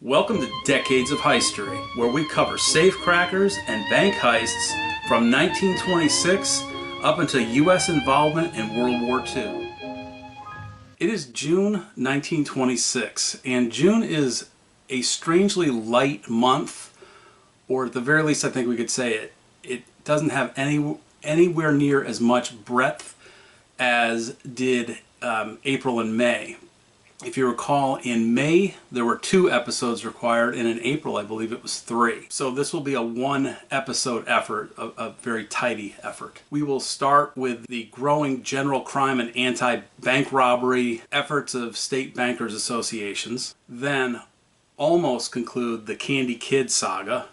Welcome to Decades of History, where we cover safecrackers and bank heists from 1926 up until U.S. involvement in World War II. It is June 1926, and June is a strangely light month, or at the very least I think we could say it doesn't have anywhere near as much breadth as did April and May. If you recall, in May there were 2 episodes required, and in April I believe it was 3. So this will be a 1-episode effort, a very tidy effort. We will start with the growing general crime and anti-bank robbery efforts of state bankers associations, then almost conclude the Candy Kid saga,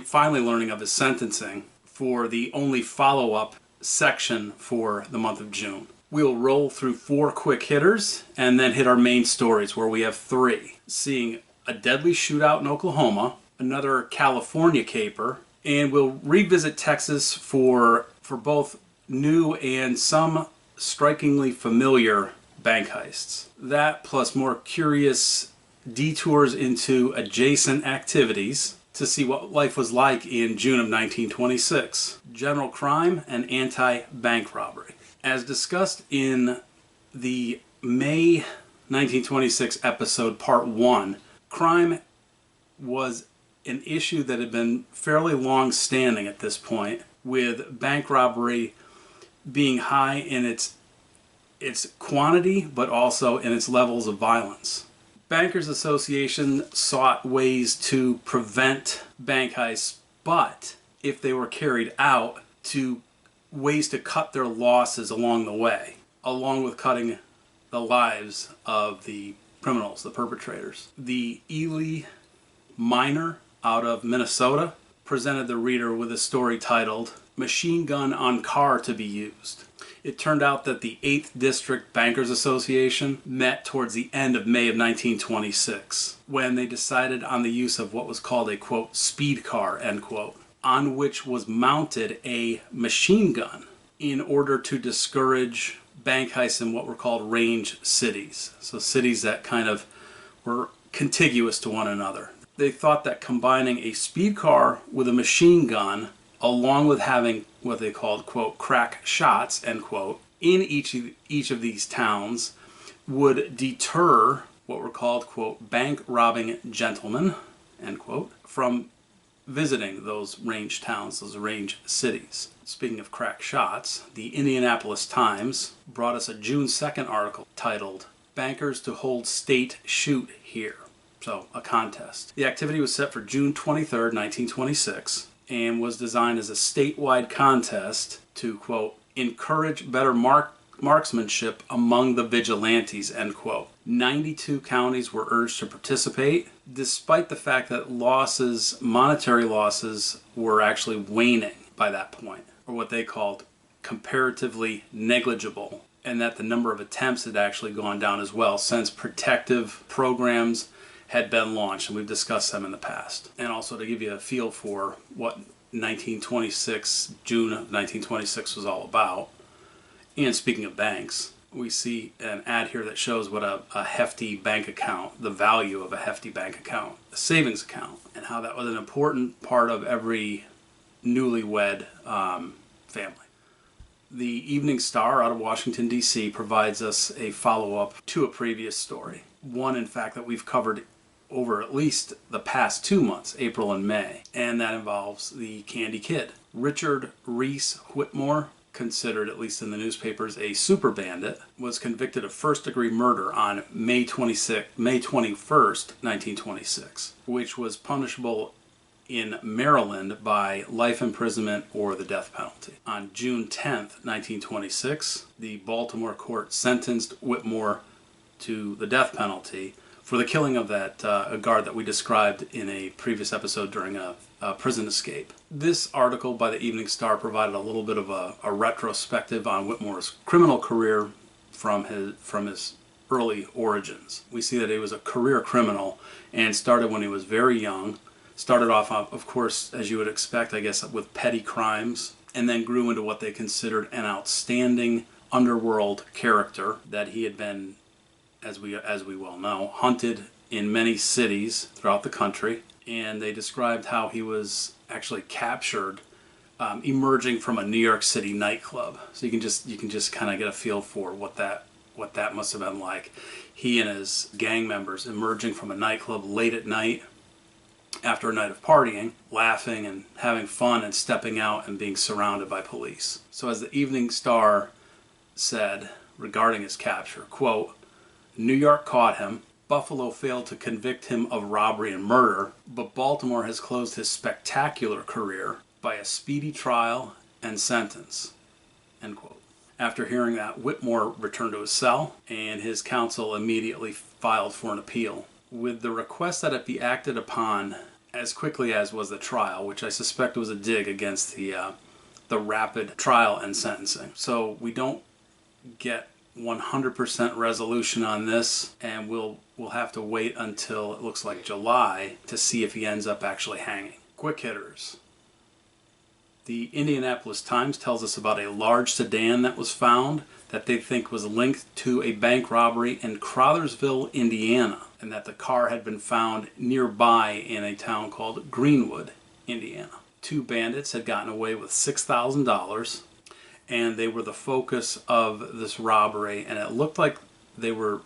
finally learning of his sentencing for the only follow-up section for the month of June. We'll roll through 4 quick hitters and then hit our main stories, where we have 3. Seeing a deadly shootout in Oklahoma, another California caper, and we'll revisit Texas for both new and some strikingly familiar bank heists. That plus more curious detours into adjacent activities to see what life was like in June of 1926. General crime and anti-bank robbery. As discussed in the May 1926 episode, part 1, crime was an issue that had been fairly long-standing at this point, with bank robbery being high in its quantity, but also in its levels of violence. Bankers Association sought ways to prevent bank heists, but if they were carried out, to ways to cut their losses along the way, along with cutting the lives of the criminals, the perpetrators. The Ely miner out of Minnesota presented the reader with a story titled "Machine Gun on Car to be Used." It turned out that the 8th District Bankers Association met towards the end of May of 1926, when they decided on the use of what was called a, quote, speed car, end quote, on which was mounted a machine gun in order to discourage bank heists in what were called range cities. So cities that kind of were contiguous to one another. They thought that combining a speed car with a machine gun, along with having what they called, quote, crack shots, end quote, in each of these towns would deter what were called, quote, bank robbing gentlemen, end quote, from visiting those range towns, those range cities. Speaking of crack shots, the Indianapolis Times brought us a June 2nd article titled "Bankers to Hold State Shoot Here." So, a contest. The activity was set for June 23rd, 1926, and was designed as a statewide contest to, quote, encourage better marksmanship among the vigilantes, end quote. 92 counties were urged to participate, despite the fact that monetary losses, were actually waning by that point, or what they called comparatively negligible, and that the number of attempts had actually gone down as well, since protective programs had been launched, and we've discussed them in the past. And also to give you a feel for what June of 1926 was all about. And speaking of banks, we see an ad here that shows what a hefty bank account, the value of a hefty bank account, a savings account, and how that was an important part of every newlywed family. The Evening Star out of Washington, D.C. provides us a follow-up to a previous story. One, in fact, that we've covered over at least the past 2 months, April and May, and that involves the Candy Kid. Richard Reese Whitmore, considered, at least in the newspapers, a super bandit, was convicted of first-degree murder on May 21st, 1926, which was punishable in Maryland by life imprisonment or the death penalty. On June 10th, 1926, the Baltimore court sentenced Whitmore to the death penalty for the killing of that a guard that we described in a previous episode during a prison escape. This article by the Evening Star provided a little bit of a retrospective on Whitmore's criminal career from his early origins. We see that he was a career criminal and started when he was very young. Started off, of course, as you would expect, I guess, with petty crimes, and then grew into what they considered an outstanding underworld character that he had been, as we well know, hunted in many cities throughout the country, and they described how he was actually captured emerging from a New York City nightclub. So you can just kind of get a feel for what that must have been like. He and his gang members emerging from a nightclub late at night after a night of partying, laughing and having fun, and stepping out and being surrounded by police. So as the Evening Star said regarding his capture, quote, "New York caught him. Buffalo failed to convict him of robbery and murder, but Baltimore has closed his spectacular career by a speedy trial and sentence." End quote. After hearing that, Whitmore returned to his cell, and his counsel immediately filed for an appeal, with the request that it be acted upon as quickly as was the trial, which I suspect was a dig against the rapid trial and sentencing. So we don't get 100% resolution on this, and we'll have to wait until it looks like July to see if he ends up actually hanging. Quick hitters. The Indianapolis Times tells us about a large sedan that was found that they think was linked to a bank robbery in Crothersville, Indiana, and that the car had been found nearby in a town called Greenwood, Indiana. 2 bandits had gotten away with $6,000, and they were the focus of this robbery, and it looked like they were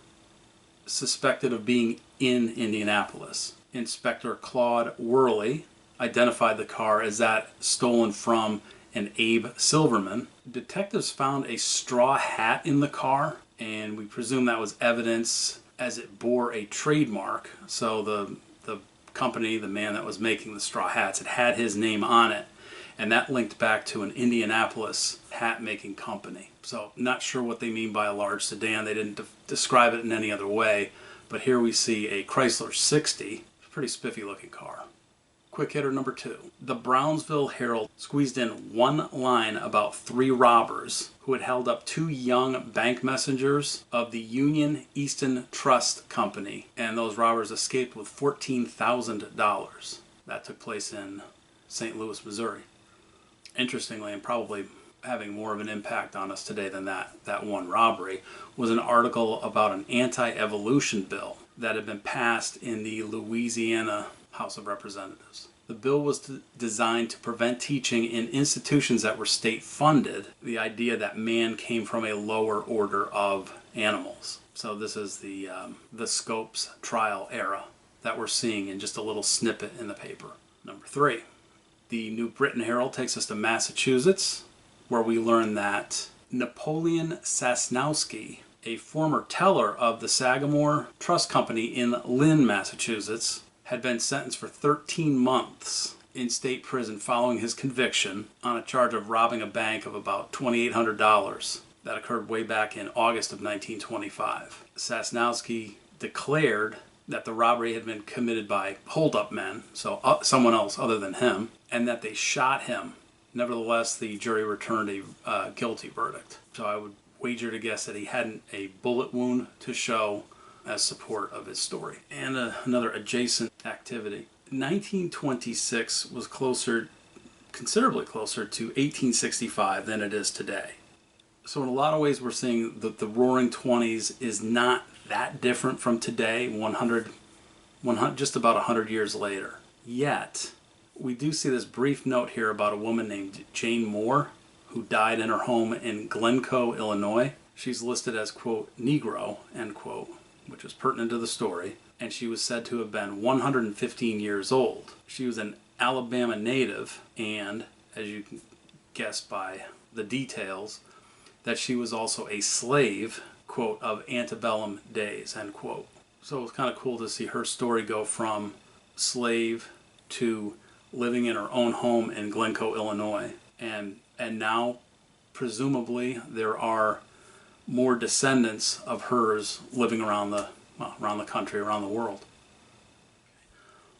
suspected of being in Indianapolis. Inspector Claude Worley identified the car as that stolen from an Abe Silverman. Detectives found a straw hat in the car, and we presume that was evidence as it bore a trademark. So the company, the man that was making the straw hats, it had his name on it, and that linked back to an Indianapolis hat making company. So not sure what they mean by a large sedan. They didn't describe it in any other way, but here we see a Chrysler 60, pretty spiffy looking car. Quick hitter number 2. The Brownsville Herald squeezed in one line about 3 robbers who had held up 2 young bank messengers of the Union Easton Trust Company, and those robbers escaped with $14,000. That took place in St. Louis, Missouri. Interestingly, and probably having more of an impact on us today than that one robbery, was an article about an anti-evolution bill that had been passed in the Louisiana House of Representatives. The bill was designed to prevent teaching in institutions that were state-funded the idea that man came from a lower order of animals. So this is the Scopes trial era that we're seeing in just a little snippet in the paper. Number 3, the New Britain Herald takes us to Massachusetts, where we learn that Napoleon Sosnowski, a former teller of the Sagamore Trust Company in Lynn, Massachusetts, had been sentenced for 13 months in state prison following his conviction on a charge of robbing a bank of about $2,800 that occurred way back in August of 1925. Sosnowski declared that the robbery had been committed by hold-up men, so someone else other than him, and that they shot him. Nevertheless, the jury returned a guilty verdict. So I would wager to guess that he hadn't a bullet wound to show as support of his story. And another adjacent activity. 1926 was considerably closer to 1865 than it is today. So in a lot of ways we're seeing that the Roaring Twenties is not that different from today, 100 just about 100 years later. Yet, we do see this brief note here about a woman named Jane Moore who died in her home in Glencoe, Illinois. She's listed as, quote, Negro, end quote, which is pertinent to the story, and she was said to have been 115 years old. She was an Alabama native, and, as you can guess by the details, that she was also a slave, quote, of antebellum days, end quote. So it was kind of cool to see her story go from slave to living in her own home in Glencoe, Illinois. And now, presumably, there are more descendants of hers living around the country, around the world.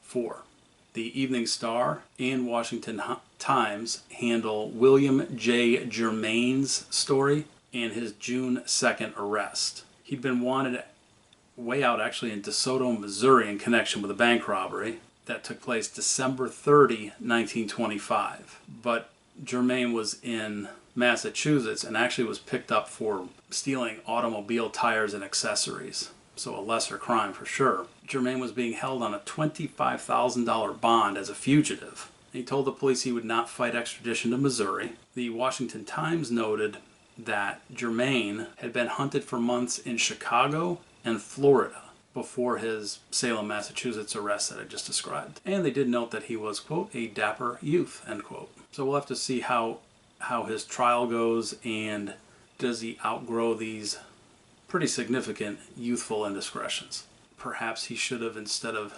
4. The Evening Star and Washington Times handle William J. Germain's story and his June 2nd arrest. He'd been wanted way out actually in DeSoto, Missouri in connection with a bank robbery that took place December 30, 1925. But Germain was in Massachusetts and actually was picked up for stealing automobile tires and accessories. so a lesser crime for sure. Germain was being held on a $25,000 bond as a fugitive. He told the police he would not fight extradition to Missouri. The Washington Times noted that Germain had been hunted for months in Chicago and Florida before his Salem, Massachusetts arrest that I just described. And they did note that he was, quote, a dapper youth, end quote. So we'll have to see how his trial goes, and does he outgrow these pretty significant youthful indiscretions. Perhaps he should have, instead of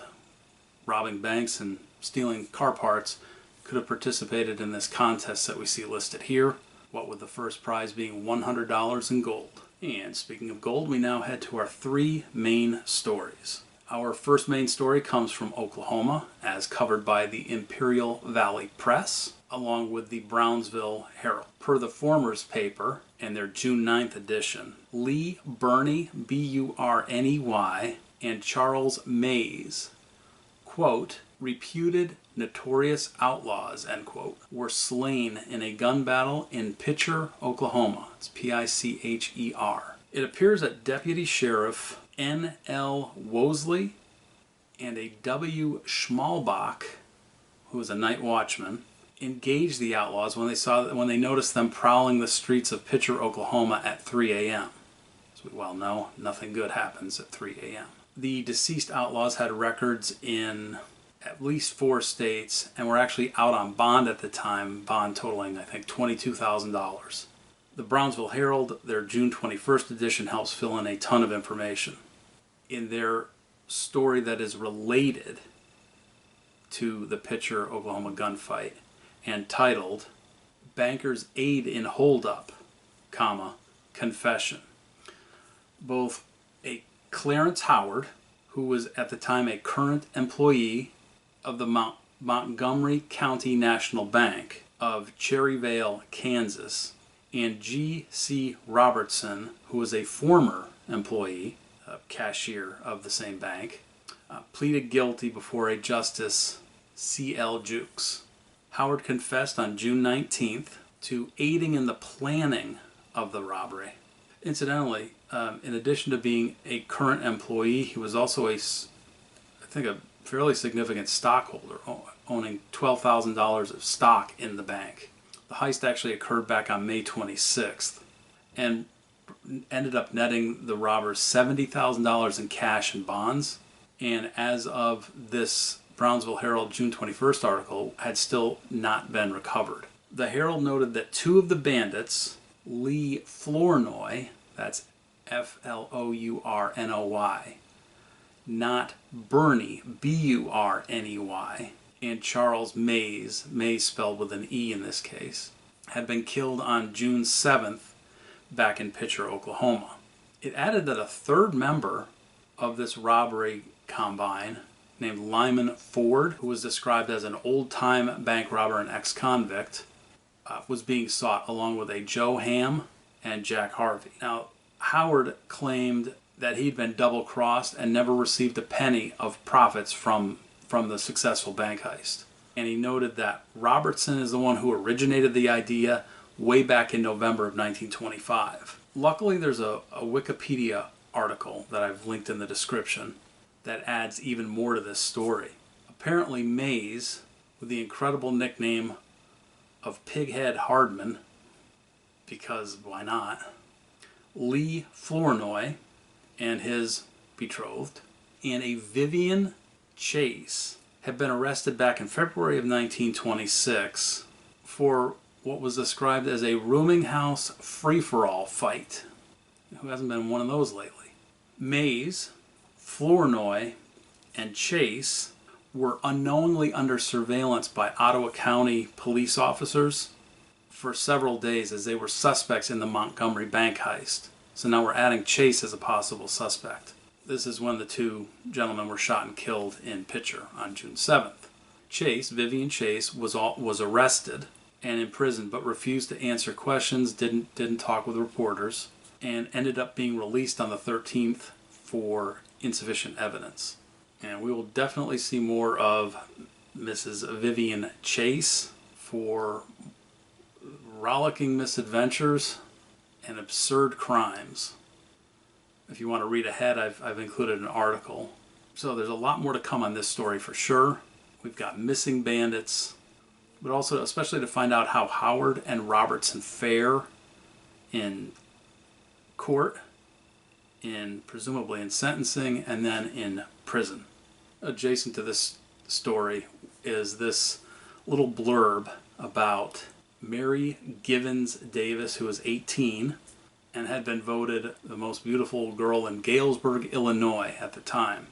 robbing banks and stealing car parts, could have participated in this contest that we see listed here, what with the first prize being $100 in gold. And speaking of gold, we now head to our three main stories. Our first main story comes from Oklahoma, as covered by the Imperial Valley Press, along with the Brownsville Herald. Per the former's paper, in their June 9th edition, Lee Burney, B-U-R-N-E-Y, and Charles Mays, quote, reputed notorious outlaws, end quote, were slain in a gun battle in Pitcher, Oklahoma. It's P-I-C-H-E-R. It appears that Deputy Sheriff N.L. Wosley and a W. Schmalbach, who was a night watchman, engaged the outlaws when they noticed them prowling the streets of Pitcher, Oklahoma at 3 a.m. As we well know, nothing good happens at 3 a.m. The deceased outlaws had records in at least 4 states and were actually out on bond at the time, bond totaling, I think, $22,000. The Brownsville Herald, their June 21st edition, helps fill in a ton of information. In their story that is related to the Pitcher, Oklahoma gunfight, and titled, Bankers Aid in Holdup, comma, Confession. Both a Clarence Howard, who was at the time a current employee of the Montgomery County National Bank of Cherryvale, Kansas, and G.C. Robertson, who was a former employee, cashier of the same bank, pleaded guilty before a Justice C.L. Jukes. Howard confessed on June 19th to aiding in the planning of the robbery. Incidentally, in addition to being a current employee, he was also a fairly significant stockholder, owning $12,000 of stock in the bank. The heist actually occurred back on May 26th and ended up netting the robbers $70,000 in cash and bonds, and as of this Brownsville Herald June 21st article, had still not been recovered. The Herald noted that 2 of the bandits, Lee Flournoy, that's F-L-O-U-R-N-O-Y, not Burney, B-U-R-N-E-Y, and Charles Mays, Mays spelled with an E in this case, had been killed on June 7th back in Pitcher, Oklahoma. It added that a third member of this robbery combine, named Lyman Ford, who was described as an old-time bank robber and ex-convict, was being sought along with a Joe Ham and Jack Harvey. Now, Howard claimed that he'd been double-crossed and never received a penny of profits from the successful bank heist. And he noted that Robertson is the one who originated the idea way back in November of 1925. Luckily, there's a Wikipedia article that I've linked in the description that adds even more to this story. Apparently Mays, with the incredible nickname of Pighead Hardman, because why not, Lee Flournoy and his betrothed, and a Vivian Chase had been arrested back in February of 1926 for what was described as a rooming house free-for-all fight. Who hasn't been one of those lately? Mays, Flournoy, and Chase were unknowingly under surveillance by Ottawa County police officers for several days as they were suspects in the Montgomery bank heist. So now we're adding Chase as a possible suspect. This is when the 2 gentlemen were shot and killed in Pitcher on June 7th. Chase, Vivian Chase, was arrested and imprisoned, but refused to answer questions, didn't talk with reporters, and ended up being released on the 13th for insufficient evidence. And we will definitely see more of Mrs. Vivian Chase for rollicking misadventures and absurd crimes If you want to read ahead, I've included an article. So there's a lot more to come on this story for sure. We've got missing bandits, but also especially to find out how Howard and Robertson fare in court, presumably in sentencing, and then in prison. Adjacent to this story is this little blurb about Mary Givens Davis, who was 18 and had been voted the most beautiful girl in Galesburg, Illinois at the time.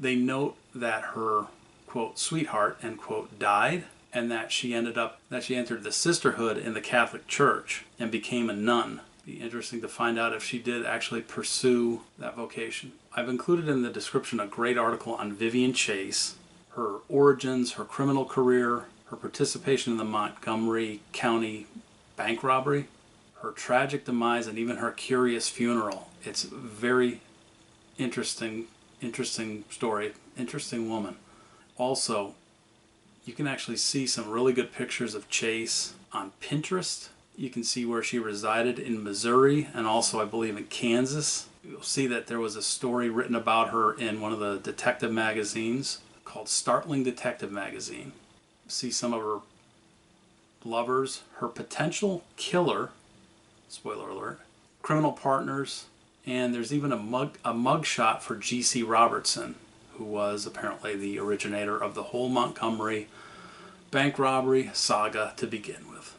They note that her, quote, sweetheart, end quote, died, and that she entered the sisterhood in the Catholic Church and became a nun. Be interesting to find out if she did actually pursue that vocation. I've included in the description a great article on Vivian Chase, her origins, her criminal career, her participation in the Montgomery County bank robbery, her tragic demise, and even her curious funeral. It's a very interesting story, interesting woman. Also, you can actually see some really good pictures of Chase on Pinterest. You can see where she resided in Missouri and also I believe in Kansas. You'll see that there was a story written about her in one of the detective magazines called Startling Detective Magazine. See some of her lovers, her potential killer, spoiler alert, criminal partners, and there's even a mugshot for G.C. Robertson, who was apparently the originator of the whole Montgomery bank robbery saga to begin with.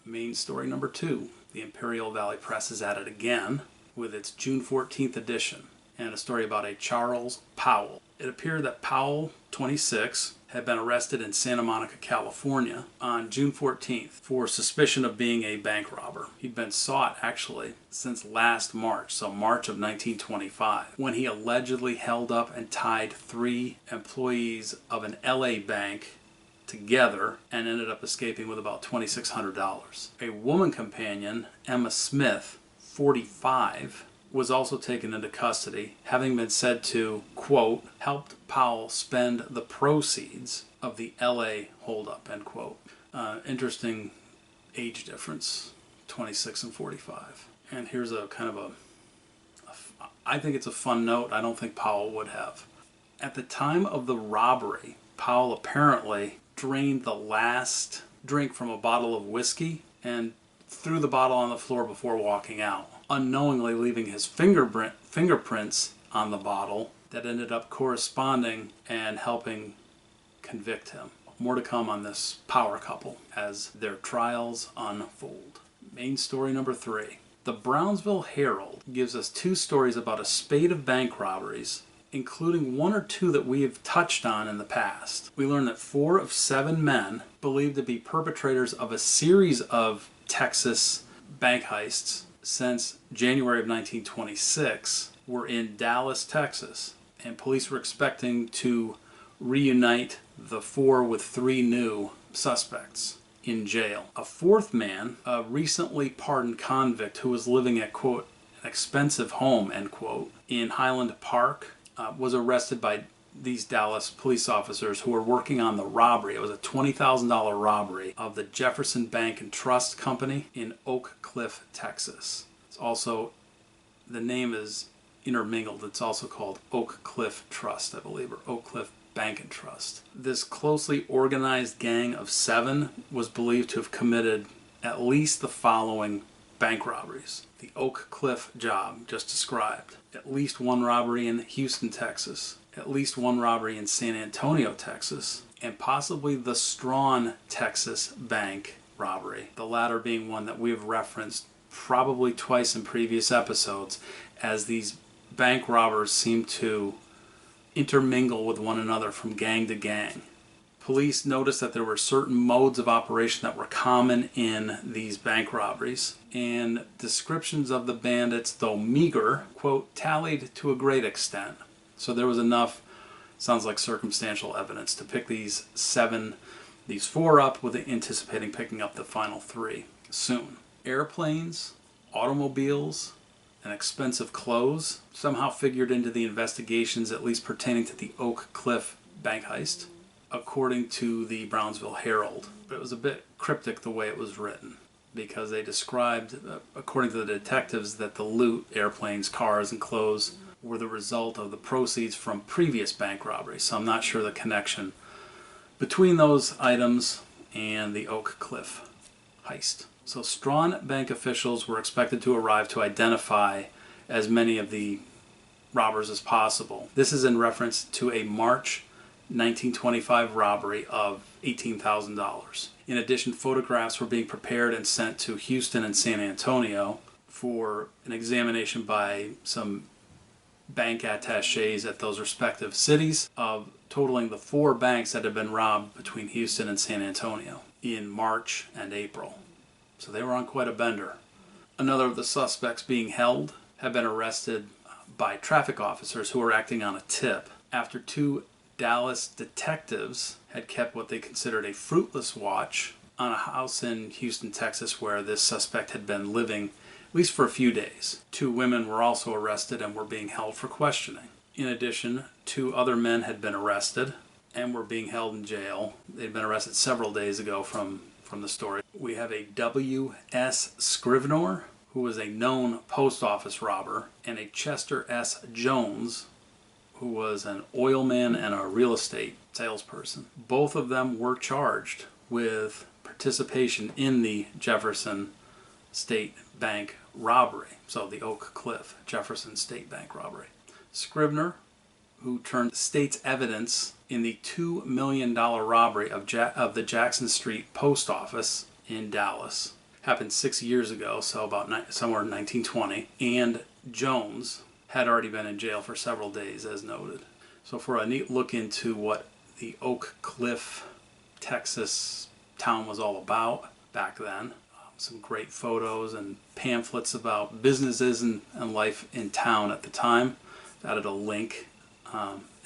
Main story number 2. The Imperial Valley Press is at it again with its June 14th edition and a story about a Charles Powell. It appeared that Powell, 26, had been arrested in Santa Monica, California on June 14th for suspicion of being a bank robber. He'd been sought actually since last March, so March of 1925, when he allegedly held up and tied 3 employees of an LA bank together and ended up escaping with about $2,600. A woman companion, Emma Smith, 45, was also taken into custody, having been said to, quote, helped Powell spend the proceeds of the LA holdup, end quote. Interesting age difference, 26 and 45. And here's a kind of I think it's a fun note. I don't think Powell would have. At the time of the robbery, Powell apparently drained the last drink from a bottle of whiskey and threw the bottle on the floor before walking out, unknowingly leaving his fingerprints on the bottle that ended up corresponding and helping convict him. More to come on this power couple as their trials unfold. Main story number 3. The Brownsville Herald gives us 2 stories about a spate of bank robberies, including 1 or 2 that we have touched on in the past. We learn that 4 of 7 men, believed to be perpetrators of a series of Texas bank heists since January of 1926, were in Dallas, Texas, and police were expecting to reunite the 4 with 3 new suspects in jail. A 4th man, a recently pardoned convict who was living at, quote, an expensive home, end quote, in Highland Park, was arrested by these Dallas police officers who were working on the robbery. It was a $20,000 robbery of the Jefferson Bank and Trust Company in Oak Cliff, Texas. It's also, the name is intermingled. It's also called Oak Cliff Trust, I believe, or Oak Cliff Bank and Trust. This closely organized gang of 7 was believed to have committed at least the following bank robberies. The Oak Cliff job just described. At least 1 robbery in Houston, Texas. At least 1 robbery in San Antonio, Texas. And possibly the Strawn, Texas bank robbery. The latter being one that we have referenced probably twice in previous episodes, as these bank robbers seem to intermingle with one another from gang to gang. Police noticed that there were certain modes of operation that were common in these bank robberies, and descriptions of the bandits, though meager, quote, tallied to a great extent. So there was enough, sounds like circumstantial evidence, to pick these 4 up, with anticipating picking up the final 3 soon. Airplanes, automobiles, and expensive clothes somehow figured into the investigations, at least pertaining to the Oak Cliff bank heist, according to the Brownsville Herald. But it was a bit cryptic the way it was written. because they described, according to the detectives, that the loot, airplanes, cars, and clothes, were the result of the proceeds from previous bank robberies. So I'm not sure the connection between those items and the Oak Cliff heist. So Strawn Bank officials were expected to arrive to identify as many of the robbers as possible. This is in reference to a March 1925 robbery of $18,000. In addition, photographs were being prepared and sent to Houston and San Antonio for an examination by some bank attaches at those respective cities, of totaling the 4 banks that had been robbed between Houston and San Antonio in March and April. So they were on quite a bender. Another of the suspects being held had been arrested by traffic officers who were acting on a tip after 2 Dallas detectives had kept what they considered a fruitless watch on a house in Houston, Texas, where this suspect had been living at least for a few days. 2 women were also arrested and were being held for questioning. In addition, 2 other men had been arrested and were being held in jail. They'd been arrested several days ago from the story. We have a W.S. Scrivener, who was a known post office robber, and a Chester S. Jones, who was an oilman and a real estate salesperson. Both of them were charged with participation in the Jefferson State Bank robbery. So the Oak Cliff Jefferson State Bank robbery. Scrivener, who turned state's evidence in the $2 million robbery of the Jackson Street Post Office in Dallas, happened 6 years ago, so about somewhere in 1920, and Jones had already been in jail for several days, as noted. So for a neat look into what the Oak Cliff, Texas town was all about back then, some great photos and pamphlets about businesses and life in town at the time. I've added a link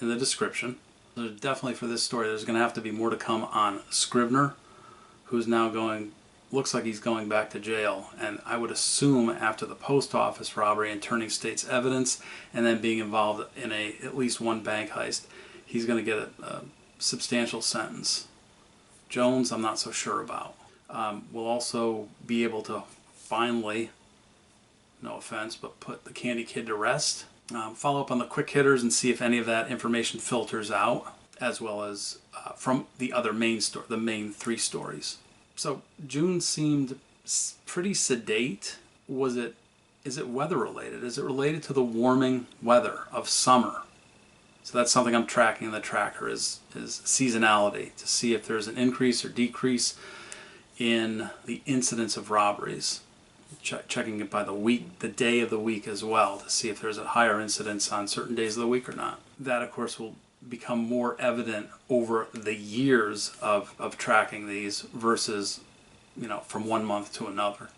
in the description. There's definitely, for this story, there's going to have to be more to come on Scrivener, who's now looks like he's going back to jail, and I would assume after the post office robbery and turning state's evidence and then being involved in at least one bank heist, he's going to get a substantial sentence. Jones, I'm not so sure about. We'll also be able to finally, no offense, but put the Candy Kid to rest. Follow up on the quick hitters and see if any of that information filters out, as well as from the other main the main 3 stories. So June seemed pretty sedate. Is it weather related? Is it related to the warming weather of summer? So that's something I'm tracking in the tracker is seasonality, to see if there's an increase or decrease in the incidence of robberies. Checking it by the week, the day of the week as well, to see if there's a higher incidence on certain days of the week or not. That, of course, will become more evident over the years of tracking these versus, from one month to another.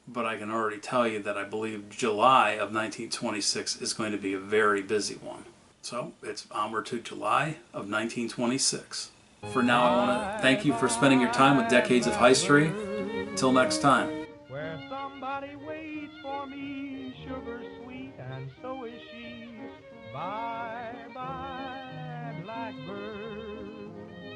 But I can already tell you that I believe July of 1926 is going to be a very busy one. So it's onward to July of 1926. For now, I want to thank you for spending your time with Decades of History. Till next time. Where somebody waits for me, sugar sweet, and so is she. Bye, bye.